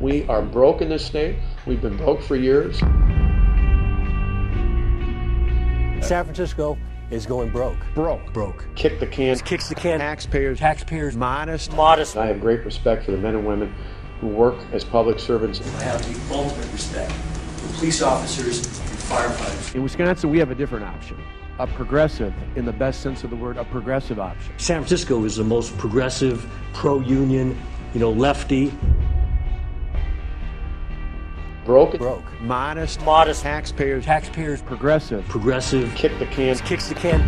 We are broke in this state. We've been broke for years. San Francisco is going broke. Broke. Kick the can. Kicks the can. Taxpayers. Modest. I have great respect for the men and women who work as public servants. I have the ultimate respect for police officers and firefighters. In Wisconsin, we have a different option. A progressive, in the best sense of the word, a progressive option. San Francisco is the most progressive, pro-union, lefty. Broke. Modest. Taxpayers. Progressive. Progressive. Kick the can. Kicks the can.